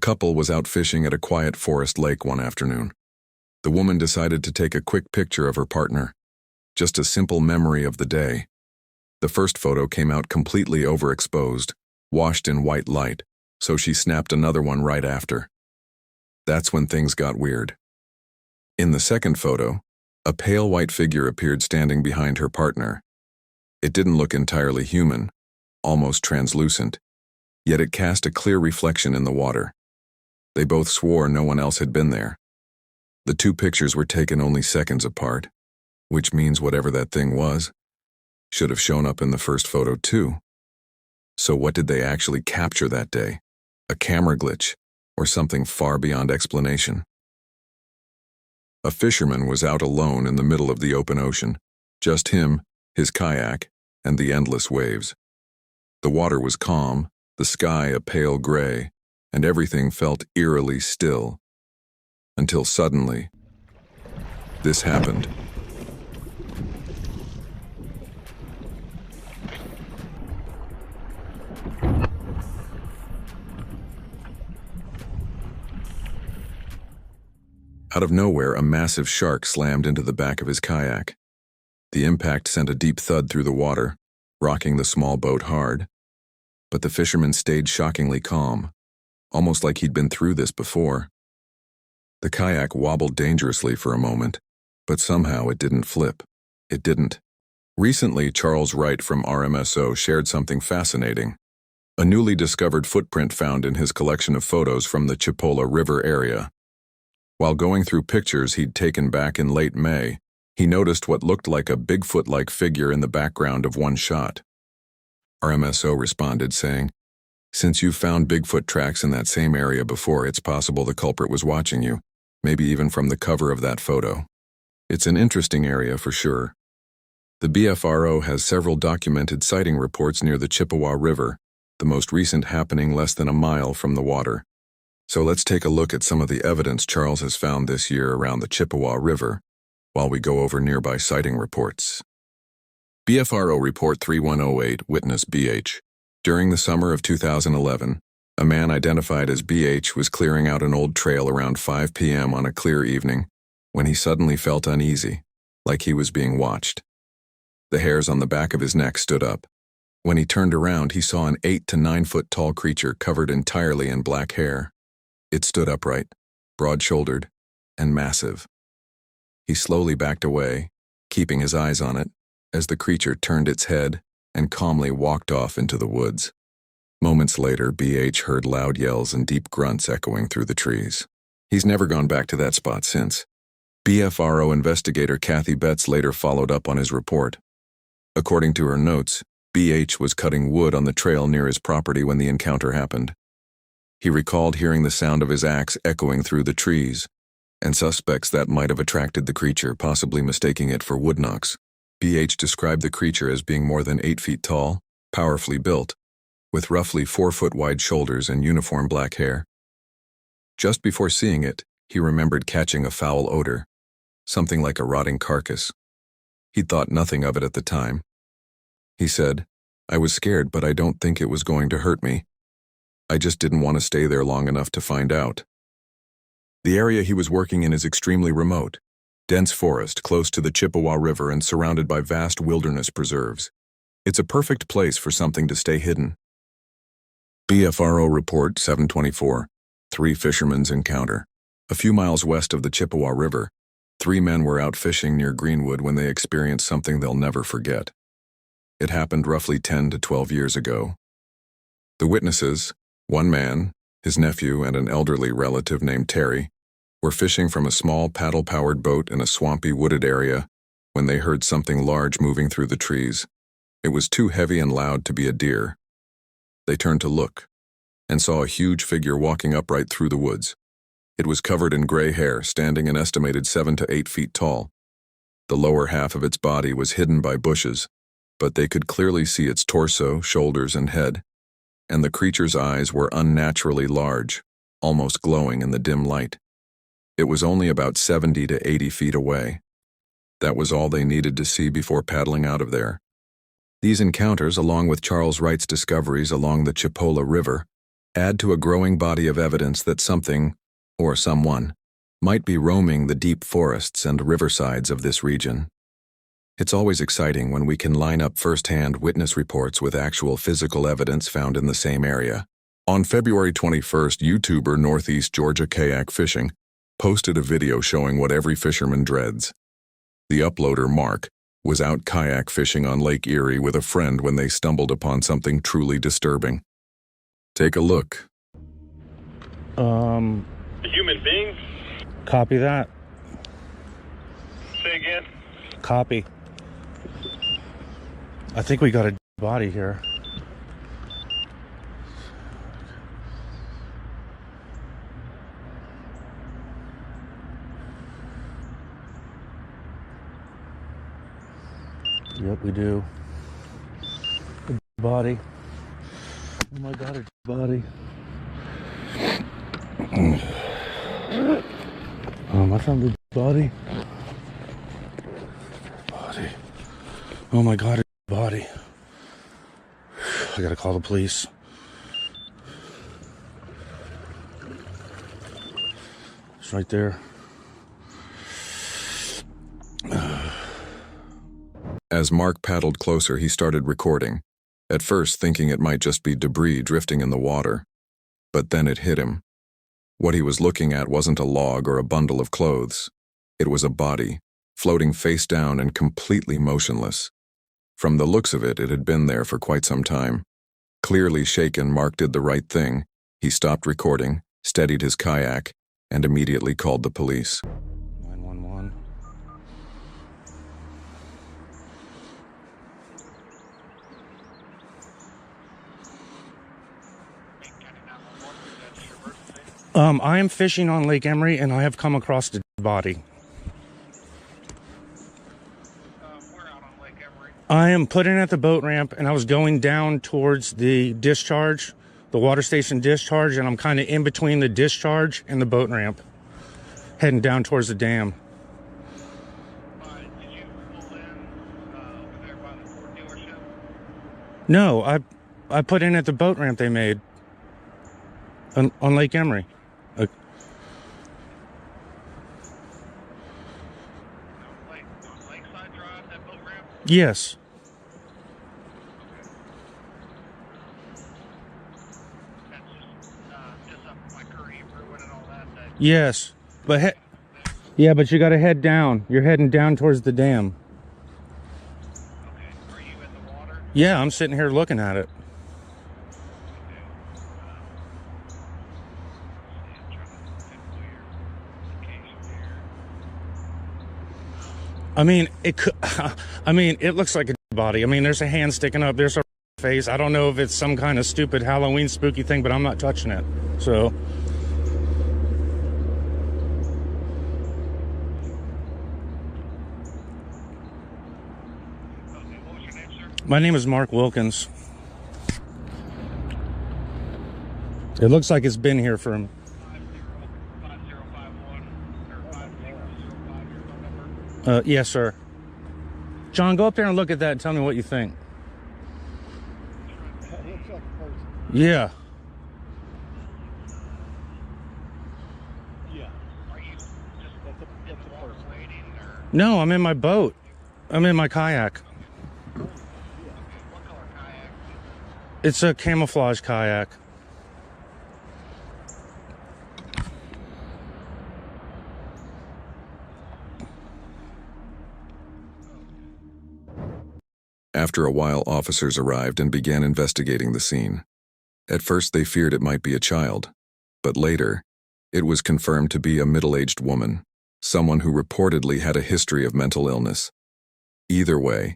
couple was out fishing at a quiet forest lake one afternoon. The woman decided to take a quick picture of her partner, just a simple memory of the day. The first photo came out completely overexposed, washed in white light, so she snapped another one right after. That's when things got weird. In the second photo, a pale white figure appeared standing behind her partner. It didn't look entirely human, almost translucent, yet it cast a clear reflection in the water. They both swore no one else had been there. The two pictures were taken only seconds apart, which means whatever that thing was should have shown up in the first photo too. So what did they actually capture that day? A camera glitch, or something far beyond explanation? A fisherman was out alone in the middle of the open ocean, just him, his kayak, and the endless waves. The water was calm, the sky a pale gray, and everything felt eerily still. Until suddenly, this happened. Out of nowhere, a massive shark slammed into the back of his kayak. The impact sent a deep thud through the water, rocking the small boat hard. But the fisherman stayed shockingly calm, almost like he'd been through this before. The kayak wobbled dangerously for a moment, but somehow it didn't flip. It didn't. Recently, Charles Wright from RMSO shared something fascinating. A newly discovered footprint found in his collection of photos from the Chipola River area. While going through pictures he'd taken back in late May, he noticed what looked like a Bigfoot-like figure in the background of one shot. RMSO responded, saying, "Since you've found Bigfoot tracks in that same area before, it's possible the culprit was watching you, maybe even from the cover of that photo. It's an interesting area for sure." The BFRO has several documented sighting reports near the Chippewa River, the most recent happening less than a mile from the water. So let's take a look at some of the evidence Charles has found this year around the Chippewa River, while we go over nearby sighting reports. BFRO Report 3108, Witness BH. During the summer of 2011, a man identified as BH was clearing out an old trail around 5 p.m. on a clear evening when he suddenly felt uneasy, like he was being watched. The hairs on the back of his neck stood up. When he turned around, he saw an 8 to 9 foot tall creature covered entirely in black hair. It stood upright, broad-shouldered, and massive. He slowly backed away, keeping his eyes on it, as the creature turned its head and calmly walked off into the woods. Moments later, BH heard loud yells and deep grunts echoing through the trees. He's never gone back to that spot since. BFRO investigator Kathy Betts later followed up on his report. According to her notes, BH was cutting wood on the trail near his property when the encounter happened. He recalled hearing the sound of his axe echoing through the trees, and suspects that might have attracted the creature, possibly mistaking it for wood knocks. BH described the creature as being more than 8 feet tall, powerfully built, with roughly 4-foot wide shoulders and uniform black hair. Just before seeing it, he remembered catching a foul odor, something like a rotting carcass. He'd thought nothing of it at the time. He said, "I was scared, but I don't think it was going to hurt me. I just didn't want to stay there long enough to find out." The area he was working in is extremely remote, dense forest close to the Chippewa River and surrounded by vast wilderness preserves. It's a perfect place for something to stay hidden. BFRO Report 724, 3 fishermen's encounter. A few miles west of the Chippewa River, 3 men were out fishing near Greenwood when they experienced something they'll never forget. It happened roughly 10 to 12 years ago. The witnesses, one man, his nephew, and an elderly relative named Terry, were fishing from a small paddle-powered boat in a swampy wooded area when they heard something large moving through the trees. It was too heavy and loud to be a deer. They turned to look and saw a huge figure walking upright through the woods. It was covered in gray hair, standing an estimated 7 to 8 feet tall. The lower half of its body was hidden by bushes, but they could clearly see its torso, shoulders, and head, and the creature's eyes were unnaturally large, almost glowing in the dim light. It was only about 70 to 80 feet away. That was all they needed to see before paddling out of there. These encounters, along with Charles Wright's discoveries along the Chipola River, add to a growing body of evidence that something, or someone, might be roaming the deep forests and riversides of this region. It's always exciting when we can line up first-hand witness reports with actual physical evidence found in the same area. On February 21st, YouTuber Northeast Georgia Kayak Fishing posted a video showing what every fisherman dreads. The uploader, Mark, was out kayak fishing on Lake Erie with a friend when they stumbled upon something truly disturbing. Take a look. A human being? Copy that. Say again? Copy. I think we got a body here. Yep, we do. A body. Oh my God, a body. I found a body. Body. Oh my God, a body. I gotta call the police. It's right there. As Mark paddled closer, he started recording, at first thinking it might just be debris drifting in the water. But then it hit him. What he was looking at wasn't a log or a bundle of clothes. It was a body, floating face down and completely motionless. From the looks of it, it had been there for quite some time. Clearly shaken, Mark did the right thing. He stopped recording, steadied his kayak, and immediately called the police. 911. I am fishing on Lake Emery, and I have come across the body. We're out on Lake Emery. I am put in at the boat ramp, and I was going down towards the discharge, the water station discharge, and I'm kind of in between the discharge and the boat ramp, heading down towards the dam. Did you pull in over there by the Ford dealership? No, I put in at the boat ramp they made on Lake Emery. On Lakeside Drive, that boat ramp? Yes. That's just up by Curry and Bruin and all that. Yes, but but you got to head down. You're heading down towards the dam. Okay. Are you in the water? Yeah, I'm sitting here looking at it. I mean, it could. I mean, it looks like a body. I mean, there's a hand sticking up. There's a face. I don't know if it's some kind of stupid Halloween spooky thing, but I'm not touching it. So. Okay, what was your name, sir? My name is Mark Wilkins. It looks like it's been here for 5051 or 5005, your phone number? yes, sir. John, go up there and look at that and tell me what you think. That looks like a person. Yeah. Yeah. Are you just That's in the a water person. waiting, or No, I'm in my boat. I'm in my kayak. what color kayak? It's a camouflage kayak. After a while, officers arrived and began investigating the scene. At first, they feared it might be a child, but later, it was confirmed to be a middle-aged woman, someone who reportedly had a history of mental illness. Either way,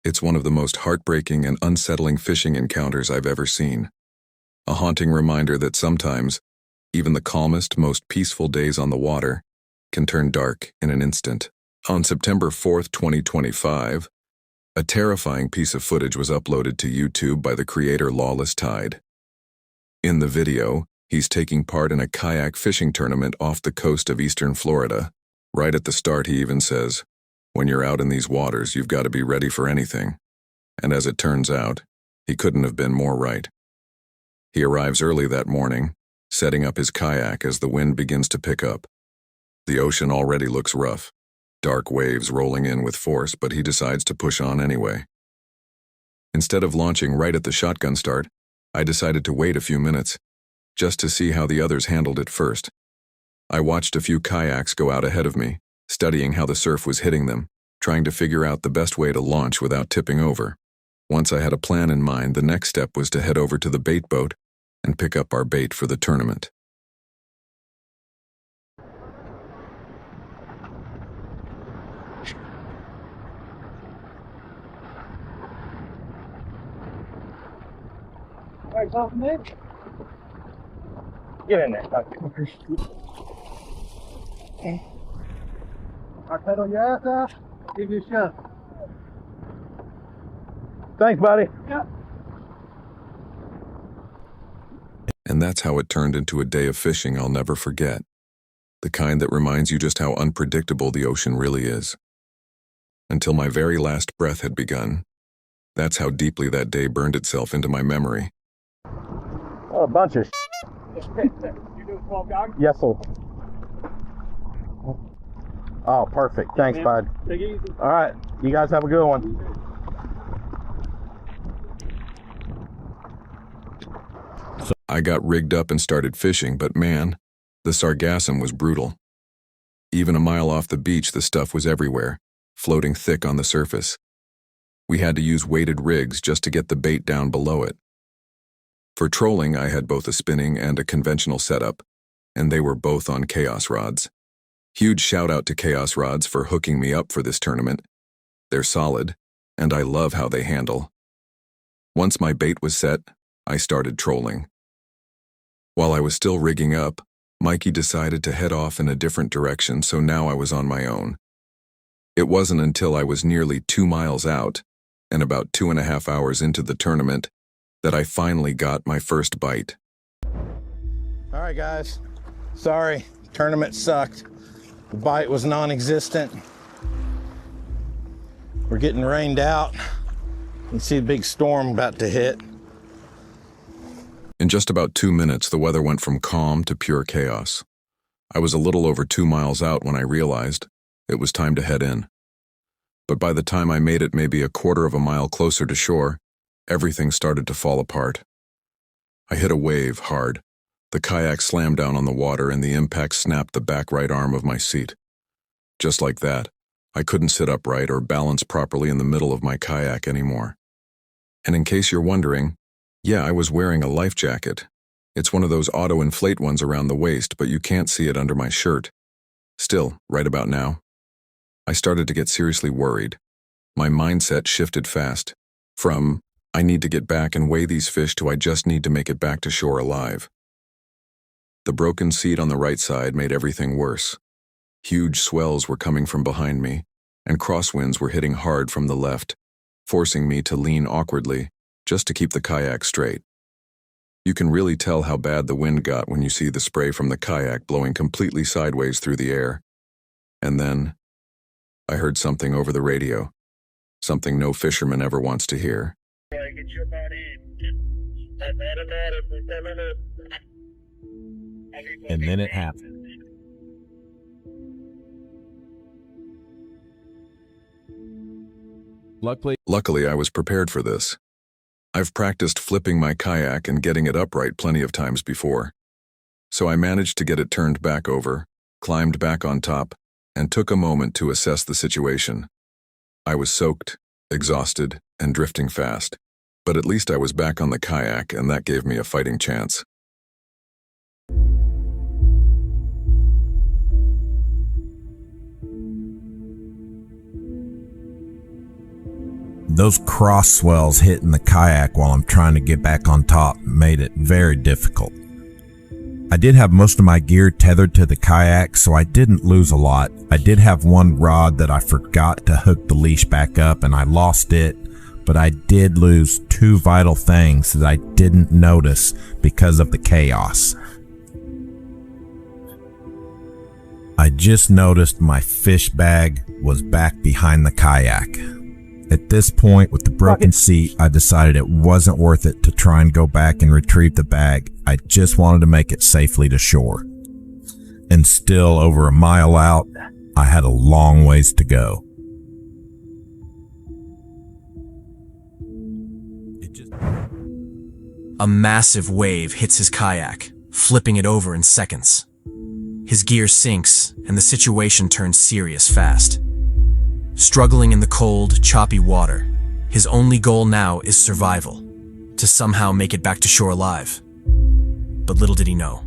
it's one of the most heartbreaking and unsettling fishing encounters I've ever seen. A haunting reminder that sometimes, even the calmest, most peaceful days on the water can turn dark in an instant. On September 4th, 2025, a terrifying piece of footage was uploaded to YouTube by the creator Lawless Tide. In the video, he's taking part in a kayak fishing tournament off the coast of eastern Florida. Right at the start, he even says, "When you're out in these waters, you've got to be ready for anything." And as it turns out, he couldn't have been more right. He arrives early that morning, setting up his kayak as the wind begins to pick up. The ocean already looks rough, dark waves rolling in with force, but he decides to push on anyway. Instead of launching right at the shotgun start, I decided to wait a few minutes, just to see how the others handled it first. I watched a few kayaks go out ahead of me, studying how the surf was hitting them, trying to figure out the best way to launch without tipping over. Once I had a plan in mind, the next step was to head over to the bait boat and pick up our bait for the tournament. Get in there. I'll pedal your ass out, give you a shot. Thanks, buddy. Yeah. And that's how it turned into a day of fishing I'll never forget. The kind that reminds you just how unpredictable the ocean really is. Until my very last breath had begun. That's how deeply that day burned itself into my memory. What a bunch of You do 12 dog? Yes, sir. Oh, perfect. Thanks, bud. Take it easy. All right. You guys have a good one. I got rigged up and started fishing, but man, the sargassum was brutal. Even a mile off the beach, the stuff was everywhere, floating thick on the surface. We had to use weighted rigs just to get the bait down below it. For trolling, I had both a spinning and a conventional setup, and they were both on Chaos rods. Huge shout out to Chaos rods for hooking me up for this tournament. They're solid, and I love how they handle. Once my bait was set, I started trolling. While I was still rigging up, Mikey decided to head off in a different direction, so now I was on my own. It wasn't until I was nearly 2 miles out, and about 2.5 hours into the tournament, that I finally got my first bite. All right, guys. Sorry, tournament sucked. The bite was non-existent. We're getting rained out. You can see a big storm about to hit. In just about 2 minutes, the weather went from calm to pure chaos. I was a little over 2 miles out when I realized it was time to head in. But by the time I made it maybe a quarter of a mile closer to shore, everything started to fall apart. I hit a wave hard. The kayak slammed down on the water and the impact snapped the back right arm of my seat. Just like that, I couldn't sit upright or balance properly in the middle of my kayak anymore. And in case you're wondering, yeah, I was wearing a life jacket. It's one of those auto-inflate ones around the waist, but you can't see it under my shirt. Still, right about now, I started to get seriously worried. My mindset shifted fast. From, I need to get back and weigh these fish, to I just need to make it back to shore alive. The broken seat on the right side made everything worse. Huge swells were coming from behind me, and crosswinds were hitting hard from the left, forcing me to lean awkwardly just to keep the kayak straight. You can really tell how bad the wind got when you see the spray from the kayak blowing completely sideways through the air. And then, I heard something over the radio, something no fisherman ever wants to hear. And then it happened. Luckily, I was prepared for this. I've practiced flipping my kayak and getting it upright plenty of times before. So I managed to get it turned back over, climbed back on top, and took a moment to assess the situation. I was soaked, exhausted, and drifting fast, but at least I was back on the kayak, and that gave me a fighting chance. Those cross swells hitting the kayak while I'm trying to get back on top made it very difficult. I did have most of my gear tethered to the kayak, so I didn't lose a lot. I did have one rod that I forgot to hook the leash back up and I lost it, but I did lose 2 vital things that I didn't notice because of the chaos. I just noticed my fish bag was back behind the kayak. At this point, with the broken seat, I decided it wasn't worth it to try and go back and retrieve the bag. I just wanted to make it safely to shore. And still over a mile out, I had a long ways to go. A massive wave hits his kayak, flipping it over in seconds. His gear sinks, and the situation turns serious fast. Struggling in the cold, choppy water, his only goal now is survival, to somehow make it back to shore alive. But little did he know,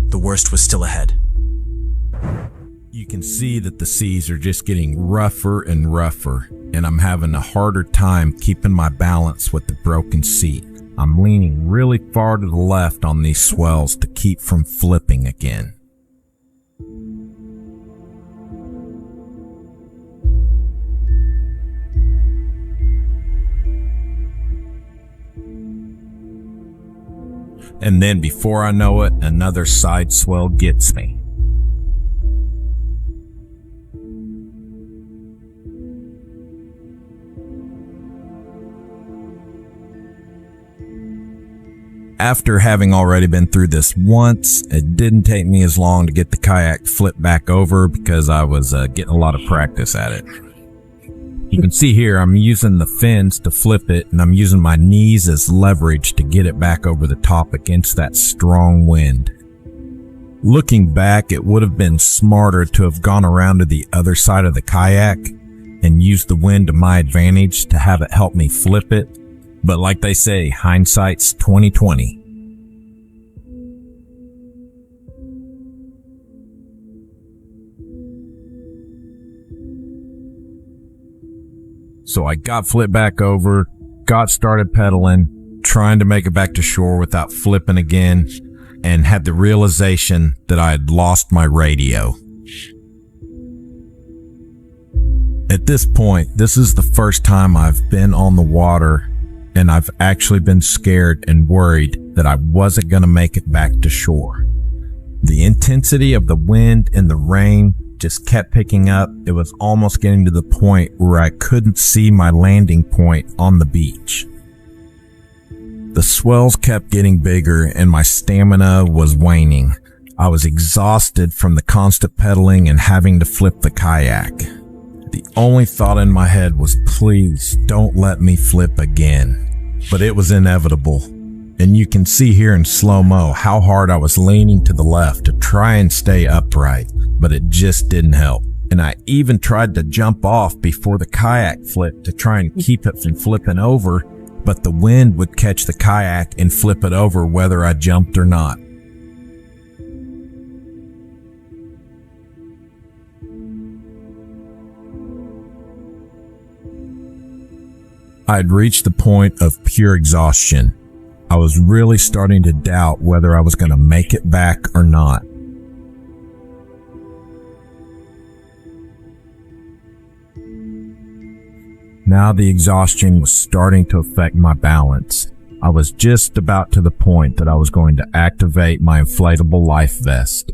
the worst was still ahead. You can see that the seas are just getting rougher and rougher, and I'm having a harder time keeping my balance with the broken seat. I'm leaning really far to the left on these swells to keep from flipping again. And then before I know it, another side swell gets me. After having already been through this once, it didn't take me as long to get the kayak flipped back over because I was getting a lot of practice at it. You can see here I'm using the fins to flip it, and I'm using my knees as leverage to get it back over the top against that strong wind. Looking back, it would have been smarter to have gone around to the other side of the kayak and used the wind to my advantage to have it help me flip it. But like they say, hindsight's 20/20. So I got flipped back over, got started pedaling, trying to make it back to shore without flipping again, and had the realization that I had lost my radio. At this point, this is the first time I've been on the water, and I've actually been scared and worried that I wasn't going to make it back to shore. The intensity of the wind and the rain just kept picking up. It was almost getting to the point where I couldn't see my landing point on the beach. The swells kept getting bigger and my stamina was waning. I was exhausted from the constant pedaling and having to flip the kayak. The only thought in my head was, please don't let me flip again. But it was inevitable. And you can see here in slow-mo how hard I was leaning to the left to try and stay upright, but it just didn't help. And I even tried to jump off before the kayak flipped to try and keep it from flipping over, but the wind would catch the kayak and flip it over whether I jumped or not. I had reached the point of pure exhaustion. I was really starting to doubt whether I was going to make it back or not. Now the exhaustion was starting to affect my balance. I was just about to the point that I was going to activate my inflatable life vest.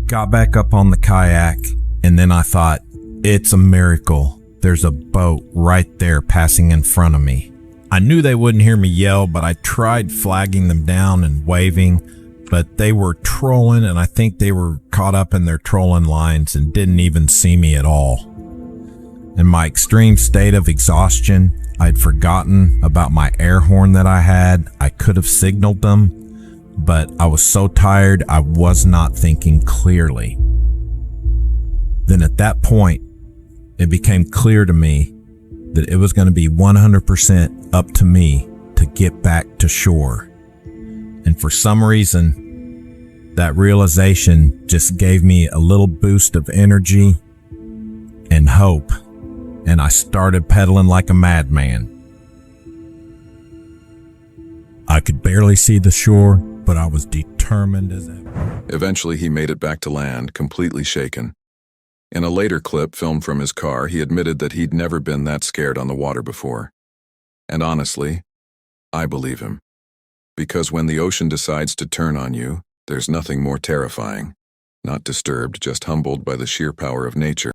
Got back up on the kayak, and then I thought, it's a miracle. There's a boat right there passing in front of me. I knew they wouldn't hear me yell, but I tried flagging them down and waving, but they were trolling, and I think they were caught up in their trolling lines and didn't even see me at all. In my extreme state of exhaustion, I'd forgotten about my air horn that I had. I could have signaled them, but I was so tired I was not thinking clearly. Then at that point, it became clear to me that it was going to be 100% up to me to get back to shore. And for some reason, that realization just gave me a little boost of energy and hope. and I started pedaling like a madman. I could barely see the shore, but I was determined as ever. Eventually, he made it back to land, completely shaken. In a later clip filmed from his car, he admitted that he'd never been that scared on the water before. And honestly, I believe him. Because when the ocean decides to turn on you, there's nothing more terrifying. Not disturbed, just humbled by the sheer power of nature.